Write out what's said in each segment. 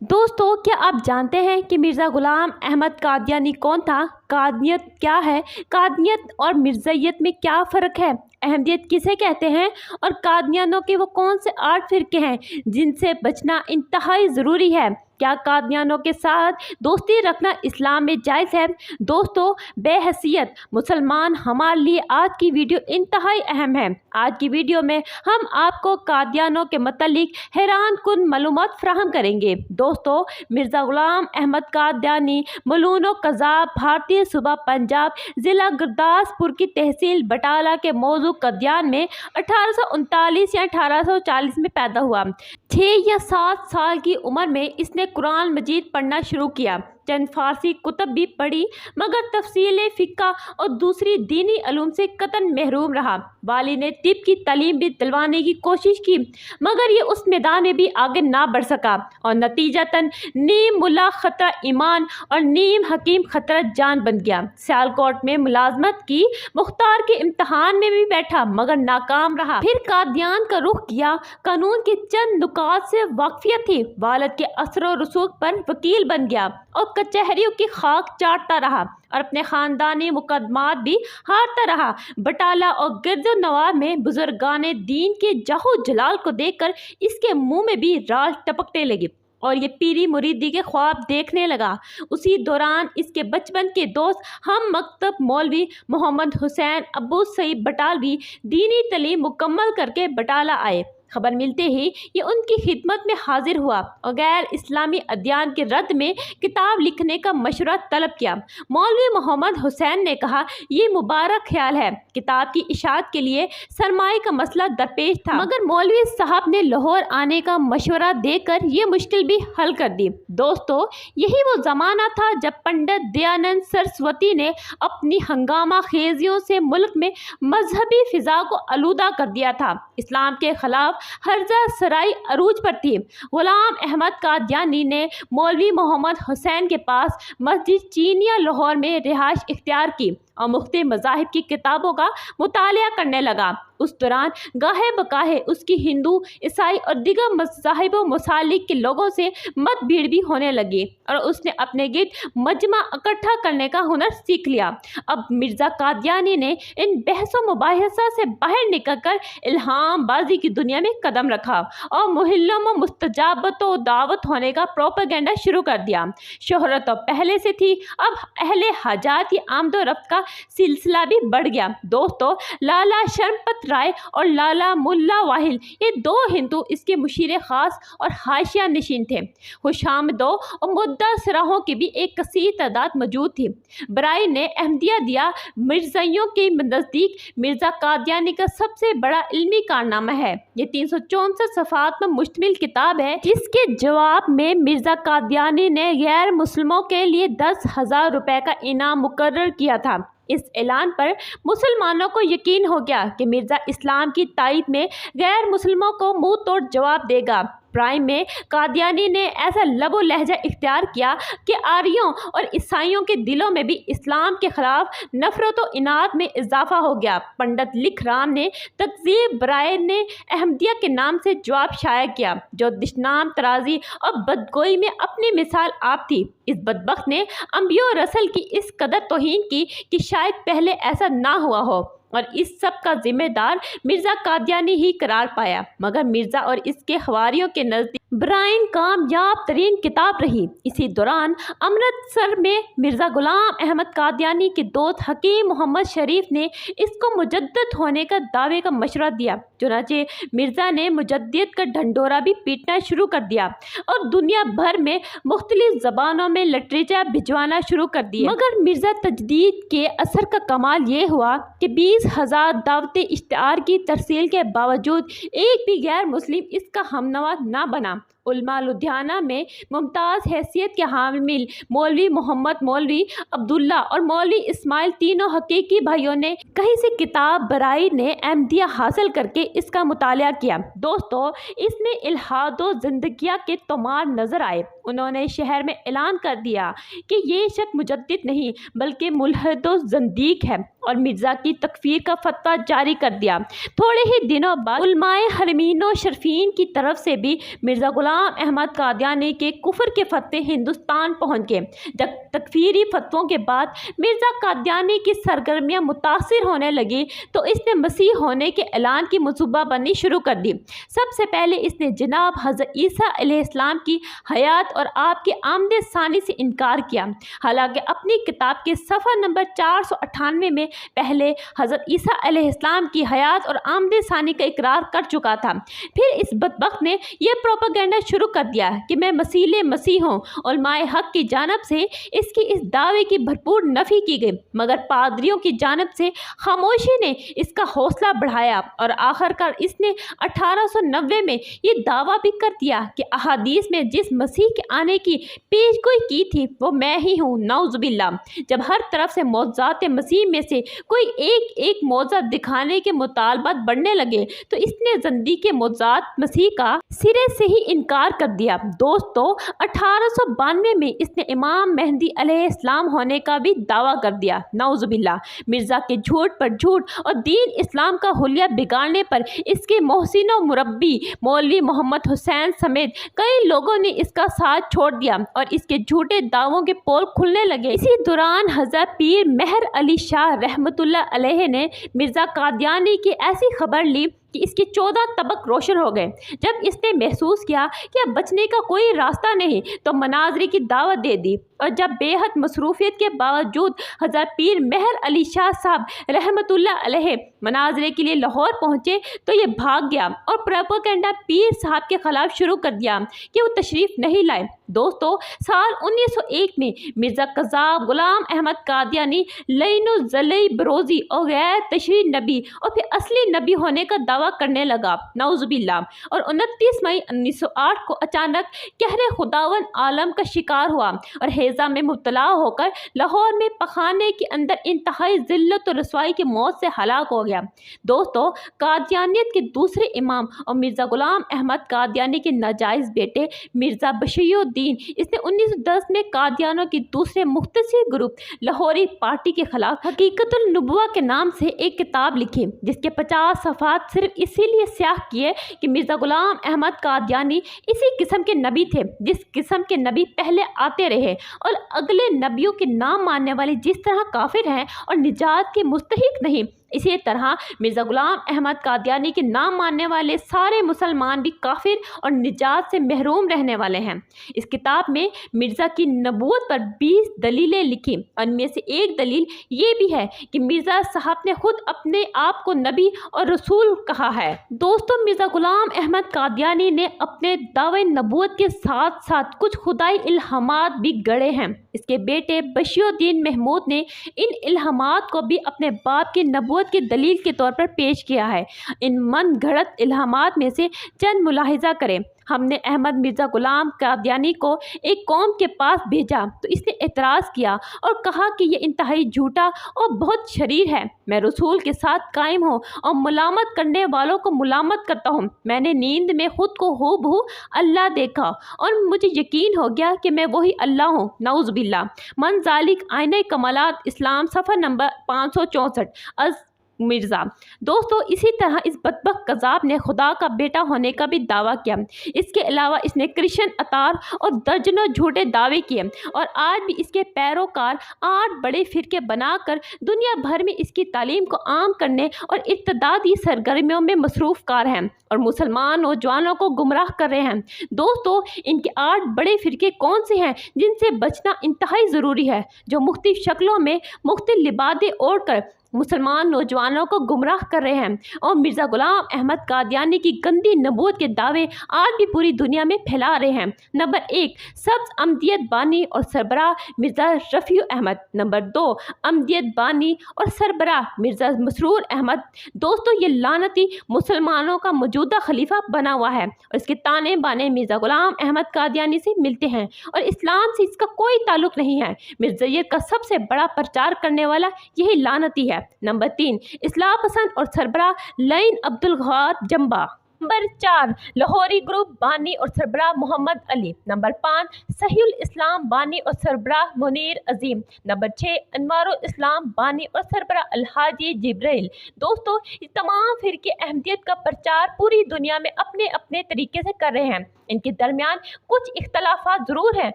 दोस्तों, क्या आप जानते हैं कि मिर्ज़ा ग़ुलाम अहमद कादियानी कौन था? कादियत क्या है? कादियत और मिर्ज़ाइयत में क्या फ़र्क है? अहमदियत किसे कहते हैं? और कादियानों के वो कौन से 8 फ़िरके हैं जिनसे बचना इंतहाई ज़रूरी है? क्या कादियानों के साथ दोस्ती रखना इस्लाम में जायज़ है? दोस्तों, बेहैसियत मुसलमान हमारे लिए आज की वीडियो इंतहाई अहम है। आज की वीडियो में हम आपको कादियानों के मतलब हैरान कुन मालूमात फराहम करेंगे। दोस्तों, मिर्ज़ा ग़ुलाम अहमद कादियानी मलून कज़ाब भारतीय सूबा पंजाब ज़िला गुरदासपुर की तहसील बटाला के मौजू कदियान में 1839 या 1840 में पैदा हुआ। 6 या 7 साल की उम्र में इसने कुरान मजीद पढ़ना शुरू किया। चंद फ़ारसी कुतब भी पढ़ी, मगर तफसील फ़िक़्ह और दूसरी दीनी इल्म से कतन महरूम रहा। वाली ने तिब की तालीम भी दिलवाने की कोशिश की, मगर ये उस मैदान में भी आगे ना बढ़ सका और नतीजतन नीम मुल्ला ख़तरा ईमान और नीम हकीम ख़तरा जान बन गया। सियालकोट में मुलाजमत की, मुख्तार के इम्तहान में भी बैठा मगर नाकाम रहा। फिर कादियान का रुख किया। कानून के चंद नुकात से वाकफियत थी। वालिद के असर रसूख पर वकील बन गया और कचहरियों की खाक चाटता रहा और अपने ख़ानदानी मुकदमात भी हारता रहा। बटाला और गिरदो नवाब में बुजुर्गाने दीन के जाहो जलाल को देखकर इसके मुंह में भी राल टपकने लगी और ये पीरी मुरीदी के ख्वाब देखने लगा। उसी दौरान इसके बचपन के दोस्त हम मकतब मौलवी मोहम्मद हुसैन अबू सईद बटालवी दीनी तालीम मुकम्मल करके बटाला आए। खबर मिलते ही ये उनकी खिदमत में हाजिर हुआ और गैर इस्लामी अदयान के रद्द में किताब लिखने का मशवरा तलब किया। मौलवी मोहम्मद हुसैन ने कहा, ये मुबारक ख्याल है। किताब की इशाअत के लिए सरमाए का मसला दरपेश था, मगर मौलवी साहब ने लाहौर आने का मशवरा देकर ये मुश्किल भी हल कर दी। दोस्तों, यही वो ज़माना था जब पंडित दयानंद सरस्वती ने अपनी हंगामा खेजियों से मुल्क में मजहबी फ़िज़ा को आलूदा कर दिया था। इस्लाम के खिलाफ हर्जा सराई अरूज पर थी। ग़ुलाम अहमद कादियानी ने मौलवी मोहम्मद हुसैन के पास मस्जिद चीनिया लाहौर में रिहाइश इख्तियार की और मुख्तलिफ मज़ाहिब की किताबों का मुतालिया करने लगा। उस दौरान गाहे बकाहे उसकी हिंदू, ईसाई और दीगर मज़ाहिब व मसालिक के लोगों से मतभेड़ भी होने लगी और उसने अपने गिर्द मजमा इकट्ठा करने का हुनर सीख लिया। अब मिर्ज़ा कादियानी ने इन बहसों मुबाहिसा से बाहर निकलकर इल्हाम बाजी की दुनिया में कदम रखा और मुहल्लों में मुस्तजाबत व दावत होने का प्रोपेगेंडा शुरू कर दिया। शोहरत तो पहले से थी, अब अहले हाजात की आमदो रफ्त का सिलसिला भी बढ़ गया। दोस्तों, लाला शरपत राय और लाला मुल्ला वाहिल ये 2 हिंदू इसके मुशीर खास और हाशिया नशीन थे। खुशामदों और मुद्दा सराहों की भी एक कसीर तादाद मौजूद थी। बराई ने अहमदिया दिया मिर्ज़ाइयों के नज़दीक मिर्ज़ा कादियानी का सबसे बड़ा इल्मी कारनामा है। ये 364 सफ़ात पर मुश्तमिल किताब है, जिसके जवाब में मिर्ज़ा कादियानी ने गैर मुस्लिमों के लिए 10,000 रुपये का इनाम मुकर्रर किया था। इस ऐलान पर मुसलमानों को यकीन हो गया कि मिर्ज़ा इस्लाम की तायद में गैर मुस्लिमों को मुंह तोड़ जवाब देगा। प्राइम में कादियानी ने ऐसा लबो लहजा इख्तियार किया कि आर्यों और ईसाइयों के दिलों में भी इस्लाम के खिलाफ नफरत व इनाद में इजाफा हो गया। पंडित लिख राम ने तकज़ीब बराए ने अहमदिया के नाम से जवाब शाया किया, जो दिशनाम तराजी और बदगोई में अपनी मिसाल आप थी। इस बदबख्त ने अंबिया रसल की इस कदर तौहीन की कि शायद पहले ऐसा ना हुआ हो और इस सब का जिम्मेदार मिर्ज़ा कादियानी ही करार पाया। मगर मिर्ज़ा और इसके हवारियों के नज़दीक ब्राइन कामयाब तरीन किताब रही। इसी दौरान अमृतसर में मिर्ज़ा ग़ुलाम अहमद कादियानी के दोस्त हकीम मोहम्मद शरीफ ने इसको मुजद्दद होने का दावे का मशवरा दिया। चुनांचे मिर्ज़ा ने मुजद्दिद का ढंडोरा भी पीटना शुरू कर दिया और दुनिया भर में मुख्तलिफ ज़बानों में लिटरेचर भिजवाना शुरू कर दिया। मगर मिर्ज़ा तजदीद के असर का कमाल ये हुआ कि 20,000 दावतें इश्तिहार की तरसील के बावजूद एक भी गैर मुस्लिम इसका हमनवा ना बना। उलमा लुधियाना में मुमताज़ हैसियत के हामिल मौलवी मोहम्मद, मौलवी अब्दुल्ला और मौलवी इस्माइल तीनों हकीकी भाइयों ने कहीं से किताब बराई ने अहमदिया हासिल करके इसका मुतालिया किया। दोस्तों, इसमें इल्हाद व ज़िंदगिया के तोमार नज़र आए। उन्होंने शहर में ऐलान कर दिया कि ये शख्स मुजद्दिद नहीं बल्कि मुल्हिद व ज़ंदीक है और मिर्ज़ा की तकफीर का फतवा जारी कर दिया। थोड़े ही दिनों बाद उलमाए हरमीन व शरफीन की तरफ से भी मिर्ज़ा ग़ुलाम غلام احمد قادیانی کے کفر کے فتوے ہندوستان پہنچ گئے۔ جب تکفیری فتووں کے بعد مرزا قادیانی کی سرگرمیاں متاثر ہونے لگی تو اس نے مسیح ہونے کے اعلان کی منصوبہ بندی شروع کر دی۔ سب سے پہلے اس نے جناب حضرت عیسیٰ علیہ السلام کی حیات اور آپ کے آمد ثانی سے انکار کیا، حالانکہ اپنی کتاب کے صفحہ نمبر 498 میں پہلے حضرت عیسیٰ علیہ السلام کی حیات اور آمد ثانی کا اقرار کر چکا تھا۔ پھر اس بدبخت نے یہ پروپیگنڈا شروع کر دیا کہ میں مسیح ہوں۔ علماء حق کی جانب سے اس دعوے کی بھرپور نفی کی گئی، مگر پادریوں کی جانب سے خاموشی نے اس کا حوصلہ بڑھایا اور آخرکار اس نے 1890 میں یہ دعویٰ بھی کر دیا کہ احادیث میں جس مسیح کے آنے کی پیش گوئی کی تھی وہ میں ہی ہوں، نعوذ باللہ۔ جب ہر طرف سے معجزات مسیح میں سے کوئی ایک معجزہ دکھانے کے مطالبات بڑھنے لگے تو اس نے زندگی کے معجزات مسیح کا سرے سے ہی انکار کر دیا۔ دوستو، 1892 میں اس نے امام مہدی علیہ السلام ہونے کا بھی دعویٰ کر دیا، نعوذ باللہ۔ مرزا کے جھوٹ پر جھوٹ اور دین اسلام کا حلیہ بگاڑنے پر اس کے محسن و مربی مولوی محمد حسین سمیت کئی لوگوں نے اس کا ساتھ چھوڑ دیا اور اس کے جھوٹے دعووں کے پول کھلنے لگے۔ اسی دوران حضرت پیر مہر علی شاہ رحمۃ اللہ علیہ نے مرزا قادیانی کی ایسی خبر لی کہ اس کے 14 طبق روشن ہو گئے۔ جب اس نے محسوس کیا کہ اب بچنے کا کوئی راستہ نہیں تو مناظرے کی دعوت دے دی، اور جب بے حد مصروفیت کے باوجود حضرت پیر مہر علی شاہ صاحب رحمۃ اللہ علیہ مناظرے کے لیے لاہور پہنچے تو یہ بھاگ گیا اور پروپیگنڈا پیر صاحب کے خلاف شروع کر دیا کہ وہ تشریف نہیں لائے۔ دوستو، سال 1901 میں مرزا قذاب غلام احمد قادیانی لعین الضلع بروزی اور غیر تشریعی نبی اور پھر اصلی نبی ہونے کا دعویٰ کرنے لگا، نعوذ باللہ، اور 29 مئی 1908 کو اچانک قہر خداوند عالم کا شکار ہوا اور ہیضہ میں مبتلا ہو کر لاہور میں پخانے کے اندر انتہائی ذلت و رسوائی کی موت سے ہلاک ہو گیا۔ دوستو، قادیانیت کے دوسرے امام اور مرزا غلام احمد قادیانی کے ناجائز بیٹے مرزا بشیر الدین، اس نے 1910 میں قادیانوں کی دوسرے مختصر گروپ لاہوری پارٹی کے خلاف حقیقت النبوہ کے نام سے ایک کتاب لکھی، جس کے 50 صفحات صرف اسی لیے سیاہ کیے کہ مرزا غلام احمد قادیانی اسی قسم کے نبی تھے جس قسم کے نبی پہلے آتے رہے، اور اگلے نبیوں کے نام ماننے والے جس طرح کافر ہیں اور نجات کے مستحق نہیں، اسی طرح مرزا غلام احمد قادیانی کے نام ماننے والے سارے مسلمان بھی کافر اور نجات سے محروم رہنے والے ہیں۔ اس کتاب میں مرزا کی نبوت پر 20 دلیلیں لکھی، ان میں سے ایک دلیل یہ بھی ہے کہ مرزا صاحب نے خود اپنے آپ کو نبی اور رسول کہا ہے۔ دوستو، مرزا غلام احمد قادیانی نے اپنے دعوے نبوت کے ساتھ ساتھ کچھ خدائی الہامات بھی گڑھے ہیں۔ اس کے بیٹے بشیر الدین محمود نے ان الہامات کو بھی اپنے باپ کی نبوت کی دلیل کے طور پر پیش کیا ہے۔ ان من گھڑت الہامات میں سے چند ملاحظہ کریں۔ ہم نے احمد مرزا غلام قادیانی کو ایک قوم کے پاس بھیجا تو اس نے اعتراض کیا اور کہا کہ یہ انتہائی جھوٹا اور بہت شریر ہے۔ میں رسول کے ساتھ قائم ہوں اور ملامت کرنے والوں کو ملامت کرتا ہوں۔ میں نے نیند میں خود کو ہو بہو اللہ دیکھا اور مجھے یقین ہو گیا کہ میں وہی اللہ ہوں، نعوذ باللہ۔ من ذالک آئینہ کمالات اسلام، صفحہ نمبر 564 از مرزا۔ دوستو، اسی طرح اس بدبخت قذاب نے خدا کا بیٹا ہونے کا بھی دعویٰ کیا۔ اس کے علاوہ اس نے کرشن اتار اور درجنوں جھوٹے دعوے کیے، اور آج بھی اس کے پیروکار 8 بڑے فرقے بنا کر دنیا بھر میں اس کی تعلیم کو عام کرنے اور ارتدادی سرگرمیوں میں مصروف کار ہیں اور مسلمان نوجوانوں کو گمراہ کر رہے ہیں۔ دوستو، ان کے 8 بڑے فرقے کون سے ہیں جن سے بچنا انتہائی ضروری ہے، جو مختلف شکلوں میں مختلف لبادیں اوڑھ کر مسلمان نوجوانوں کو گمراہ کر رہے ہیں اور مرزا غلام احمد قادیانی کی گندی نبوت کے دعوے آج بھی پوری دنیا میں پھیلا رہے ہیں۔ نمبر 1، سبز احمدیت بانی اور سربراہ مرزا رفیع احمد۔ نمبر 2، احمدیت بانی اور سربراہ مرزا مسرور احمد۔ دوستو، یہ لعنتی مسلمانوں کا موجودہ خلیفہ بنا ہوا ہے اور اس کے تانے بانے مرزا غلام احمد قادیانی سے ملتے ہیں اور اسلام سے اس کا کوئی تعلق نہیں ہے۔ مرزائیت کا سب سے بڑا پرچار کرنے والا یہی لعنتی ہے۔ نمبر 3، اصلاح پسند اور سربراہ لعین عبدالغفار جمبا۔ नंबर 4 लाहौरी ग्रुप बानी और सरबराह मोहम्मद अली। नंबर 5 सहीउल इस्लाम बानी और सरबराह मुनीर अजीम। नंबर 6 अनवारुल इस्लाम बानी और सरबराह अलहाजी जिब्राइल। दोस्तों, ये तमाम फिरके अहमदियत का प्रचार पूरी दुनिया में अपने अपने तरीके से कर रहे हैं। इनके दरमियान कुछ इख्तलाफात ज़रूर हैं,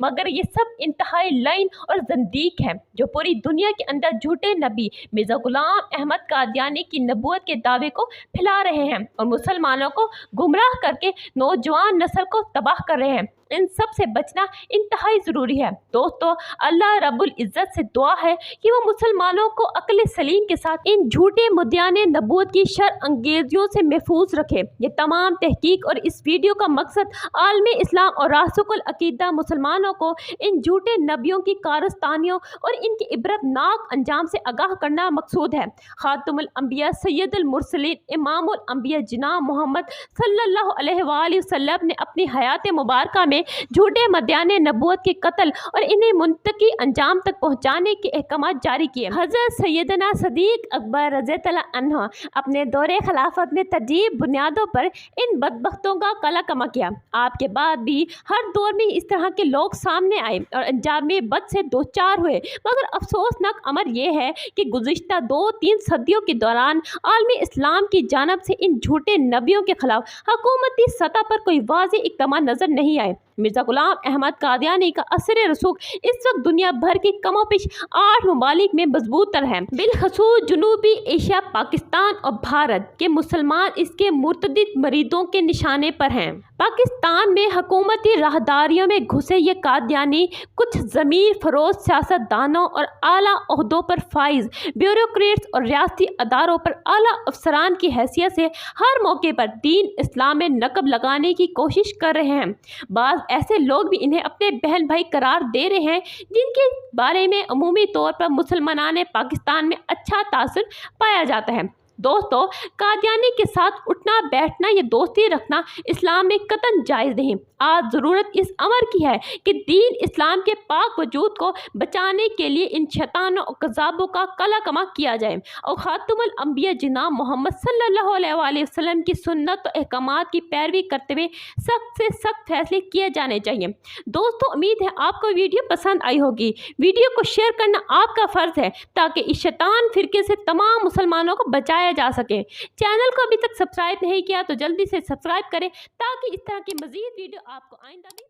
मगर ये सब इंतहाई लाइन और जंदीक हैं जो पूरी दुनिया के अंदर झूठे नबी मिर्ज़ा गुलाम अहमद कादियानी की नबूवत के दावे को फैला रहे हैं और मुसलमानों को गुमराह करके नौजवान नस्ल को तबाह कर रहे हैं। इन सब से बचना इंतहाई ज़रूरी है। दोस्तों, अल्लाह रब्बुल इज़्ज़त से दुआ है कि वो मुसलमानों को अक्ल सलीम के साथ इन झूठे मुद्याने नबूवत की शर अंगेजियों से महफूज रखे। ये तमाम तहकीक और इस वीडियो का मकसद आलमी इस्लाम और रासुकुल अकीदा मुसलमानों को इन झूठे नबियों की कारस्तानियों और इनके इबरतनाक अंजाम से आगाह करना मकसूद है। खातमुल अंबिया सैयदुल मुरसलीन इमामुल अंबिया जनाब मोहम्मद सल्लल्लाहु अलैहि वसल्लम ने अपनी हयात मुबारका में झूठे मद्याने नबूवत के कत्ल और इन्हें मुंतकी अंजाम तक पहुँचाने के अहकाम जारी किए। हज़रत सैयदना सदीक अकबर रज़ियल्लाहु अन्हु अपने दौरे खिलाफत में तरजीह बुनियादों पर इन बदबख्तों का कला कमा किया। आपके बाद भी हर दौर में इस तरह के लोग सामने आए और अंजाम में बद से दो चार हुए, मगर अफसोसनाक अमर यह है कि गुज़िश्ता 2-3 सदियों के दौरान आलमी इस्लाम की जानब से इन झूठे नबियों के खिलाफ हुकूमती सतह पर कोई वाज़ेह इक़दाम नज़र नहीं आए। मिर्ज़ा गुलाम अहमद कादियानी का असर रसूख इस वक्त दुनिया भर की कमोपेश 8 ममालिक में मजबूत तर है। बिलखसूस जनूबी एशिया, पाकिस्तान और भारत के मुसलमान इसके मुर्तदिद मरीदों के निशाने पर हैं। पाकिस्तान में हुकूमती राहदारियों में घुसे ये कादियानी कुछ ज़मीर फरोश सियासतदानों और आला ओहदों पर फाइज ब्यूरोक्रेट्स और रियासती अदारों पर आला अफसरान की हैसियत से हर मौके पर दीन इस्लाम में नकब लगाने की कोशिश कर रहे हैं। बाज़ ऐसे लोग भी इन्हें अपने बहन भाई करार दे रहे हैं, जिनके बारे में अमूमी तौर पर मुसलमानाने पाकिस्तान में अच्छा तासुर पाया जाता है। दोस्तों, कादियानी के साथ उठना बैठना या दोस्ती रखना इस्लाम में कतन जायज़ नहीं। आज ज़रूरत इस अमर की है कि दीन इस्लाम के पाक वजूद को बचाने के लिए इन शैतानों और कज़ाबों का कला कमा किया जाए और खातमुल अंबिया जनाब मोहम्मद सल्लल्लाहु अलैहि वसल्लम की सुन्नत और अहकामात की पैरवी करते हुए सख्त से सख्त फैसले किए जाने चाहिए। दोस्तों, उम्मीद है आपको वीडियो पसंद आई होगी। वीडियो को शेयर करना आपका फ़र्ज़ है ताकि इस शैतान फिरके से तमाम मुसलमानों को बचाया जा सके। चैनल को अभी तक सब्सक्राइब नहीं किया तो जल्दी से सब्सक्राइब करें ताकि इस तरह की मज़ीद वीडियो आपको आइंदा भी